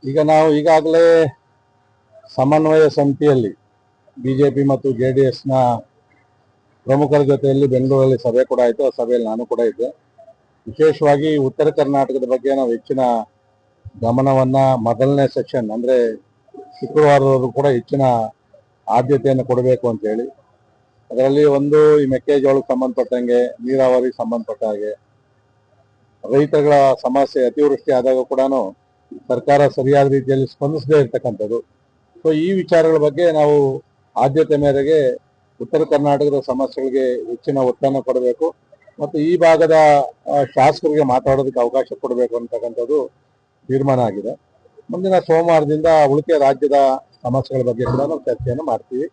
ಈಗ ನಾವು ಈಗಾಗಲೇ ಸಮನ್ವಯ ಸಮಿತಿಯಲ್ಲಿ ಬಿಜೆಪಿ ಮತ್ತು ಜೆಡಿಎಸ್ನ ಪ್ರಮುಖರ ಜೊತೆಯಲ್ಲಿ ಬೆಂಗಳೂರಲ್ಲಿ ಸಭೆ ಕೂಡ ಆಯಿತು. ಆ ಸಭೆಯಲ್ಲಿ ನಾನು ಕೂಡ ಇದ್ದೆ. ವಿಶೇಷವಾಗಿ ಉತ್ತರ ಕರ್ನಾಟಕದ ಬಗ್ಗೆ ನಾವು ಹೆಚ್ಚಿನ ಗಮನವನ್ನ ಮೊದಲನೇ ಸೆಕ್ಷನ್ ಅಂದ್ರೆ ಶುಕ್ರವಾರದವರೆಗೂ ಕೂಡ ಹೆಚ್ಚಿನ ಆದ್ಯತೆಯನ್ನು ಕೊಡಬೇಕು ಅಂತ ಹೇಳಿ, ಅದರಲ್ಲಿ ಒಂದು ಈ ಮೆಕ್ಕೆಜೋಳಕ್ಕೆ ಸಂಬಂಧಪಟ್ಟಂಗೆ, ನೀರಾವರಿಗೆ ಸಂಬಂಧಪಟ್ಟ ಹಾಗೆ, ರೈತಗಳ ಸಮಸ್ಯೆ ಅತಿವೃಷ್ಟಿ ಆದಾಗ ಕೂಡ ಸರ್ಕಾರ ಸರಿಯಾದ ರೀತಿಯಲ್ಲಿ ಸ್ಪಂದಿಸದೇ ಇರ್ತಕ್ಕಂಥದ್ದು. ಸೊ ಈ ವಿಚಾರಗಳ ಬಗ್ಗೆ ನಾವು ಆದ್ಯತೆ ಮೇರೆಗೆ ಉತ್ತರ ಕರ್ನಾಟಕದ ಸಮಸ್ಯೆಗಳಿಗೆ ಹೆಚ್ಚಿನ ಒತ್ತನ್ನು ಕೊಡಬೇಕು ಮತ್ತು ಈ ಭಾಗದ ಶಾಸಕರಿಗೆ ಮಾತಾಡೋದಕ್ಕೆ ಅವಕಾಶ ಕೊಡಬೇಕು ಅಂತಕ್ಕಂಥದ್ದು ತೀರ್ಮಾನ ಆಗಿದೆ. ಮುಂದಿನ ಸೋಮವಾರದಿಂದ ಉಳಿಕೆ ರಾಜ್ಯದ ಸಮಸ್ಯೆಗಳ ಬಗ್ಗೆ ಕೂಡ ನಾವು ಚರ್ಚೆಯನ್ನು ಮಾಡ್ತೀವಿ.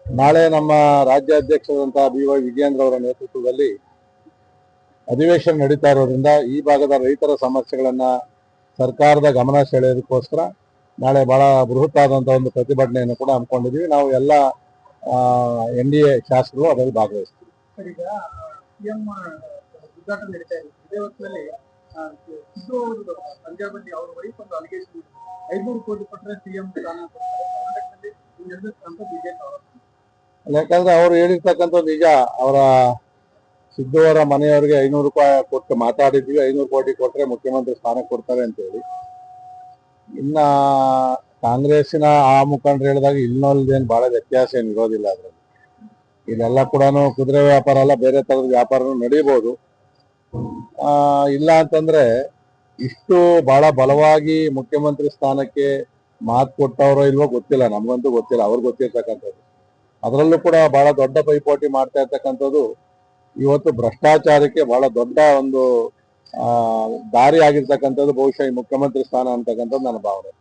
ನಾಳೆ ನಮ್ಮ ರಾಜ್ಯಾಧ್ಯಕ್ಷರಾದಂತಹ BY ವಿಜಯೇಂದ್ರ ಅವರ ನೇತೃತ್ವದಲ್ಲಿ ಅಧಿವೇಶನ ನಡೀತಾ ಇರೋದ್ರಿಂದ ಈ ಭಾಗದ ರೈತರ ಸಮಸ್ಯೆಗಳನ್ನ ಸರ್ಕಾರದ ಗಮನ ಸೆಳೆಯೋದಕ್ಕೋಸ್ಕರ ನಾಳೆ ಬಹಳ ಬೃಹತ್ ಆದಂತಹ ಒಂದು ಪ್ರತಿಭಟನೆಯನ್ನು ಕೂಡ ಹಮ್ಮಿಕೊಂಡಿದ್ದೀವಿ. ನಾವು ಎಲ್ಲ NDA ಶಾಸಕರು ಅದರಲ್ಲಿ ಭಾಗವಹಿಸ್ತೀವಿ. ಈಗ ಸಿಎಂ ಉದ್ಘಾಟನೆ ನಡೀತಾ ಇದೆ. ಇದೇ ಹೊತ್ತಿನಲ್ಲಿ ಸಿದ್ದು ಅವರು ಪಂಜಾಬಲ್ಲಿ ಅವ್ರ ವೈಫ್ ಒಂದು ಅಲಿಗೇಷನ್ 500 ಕೋಟಿ ಕೊಟ್ಟರೆ ಸಿಎಂ ಸ್ಥಾನ ಕರ್ನಾಟಕದಲ್ಲಿ ಅಂತ ಬಿಜೆಪಿ ಅವರು. ಯಾಕಂದ್ರೆ ಅವರು ಹೇಳಿರ್ತಕ್ಕಂಥ ನಿಜ. ಅವರ ಸಿದ್ದು ಅವರ ಮನೆಯವರಿಗೆ 500 ರೂಪಾಯಿ ಕೊಟ್ಟು ಮಾತಾಡಿದ್ವಿ, 500 ಕೋಟಿ ಕೊಟ್ಟರೆ ಮುಖ್ಯಮಂತ್ರಿ ಸ್ಥಾನ ಕೊಡ್ತಾರೆ ಅಂತ ಹೇಳಿ. ಇನ್ನ ಕಾಂಗ್ರೆಸ್ಸಿನ ಆ ಮುಖಂಡರು ಹೇಳಿದಾಗ ಇಲ್ಲೊಂದೇನು ಬಹಳ ವ್ಯತ್ಯಾಸ ಏನು ಇರೋದಿಲ್ಲ. ಅದ್ರಲ್ಲಿ ಇದೆಲ್ಲ ಕೂಡ ಕುದುರೆ ವ್ಯಾಪಾರ ಅಲ್ಲ, ಬೇರೆ ತರದ ವ್ಯಾಪಾರನೂ ನಡೀಬಹುದು. ಇಲ್ಲ ಅಂತಂದ್ರೆ ಇಷ್ಟು ಬಹಳ ಬಲವಾಗಿ ಮುಖ್ಯಮಂತ್ರಿ ಸ್ಥಾನಕ್ಕೆ ಮಾತು ಕೊಟ್ಟವರೋ ಇಲ್ವೋ ಗೊತ್ತಿಲ್ಲ, ನಮಗಂತೂ ಗೊತ್ತಿಲ್ಲ, ಅವ್ರಿಗೆ ಗೊತ್ತಿರ್ತಕ್ಕಂಥದ್ದು. ಅದರಲ್ಲೂ ಕೂಡ ಬಹಳ ದೊಡ್ಡ ಪೈಪೋಟಿ ಮಾಡ್ತಾ ಇರ್ತಕ್ಕಂಥದ್ದು ಇವತ್ತು ಭ್ರಷ್ಟಾಚಾರಕ್ಕೆ ಬಹಳ ದೊಡ್ಡ ಒಂದು ದಾರಿ ಆಗಿರ್ತಕ್ಕಂಥದ್ದು ಬಹುಶಃ ಈ ಮುಖ್ಯಮಂತ್ರಿ ಸ್ಥಾನ ಅಂತಕ್ಕಂಥದ್ದು ನನ್ನ ಭಾವನೆ.